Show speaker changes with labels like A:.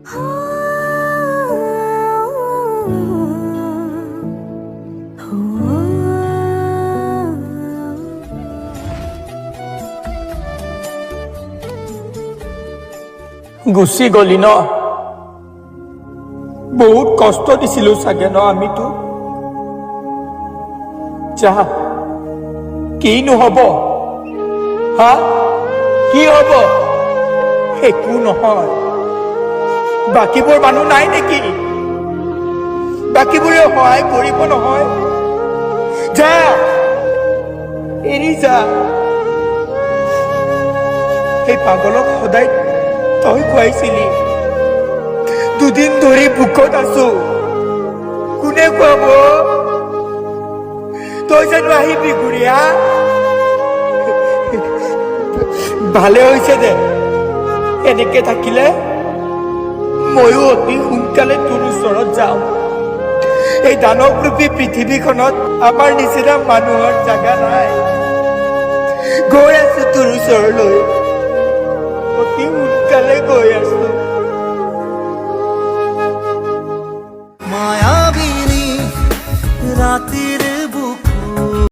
A: গুচি গলি ন বহুত কষ্ট দিছিলো চাগে ন আমি তো যা কিনো হব হা কি হব একো নহয় বাকীবোৰ মানুহ নাই নেকি বাকীবোৰে সহায় কৰিব নহয় যা এৰি যা এই পাগলক সদায় তই খুৱাইছিলি দুদিন ধৰি ভোকত আছো কোনে খুৱাব তই জানো আহিবি গুৰিয়া ভালে হৈছে দে এনেকে থাকিলে ময়ো অতি সোনকালে তোৰ ওচৰত যাওঁ এই দানৱৰূপী পৃথিৱীখনত আমাৰ নিচিনা মানুহৰ জাগা নাই গৈ আছো তোৰ ওচৰলৈ অতি সোনকালে গৈ আছো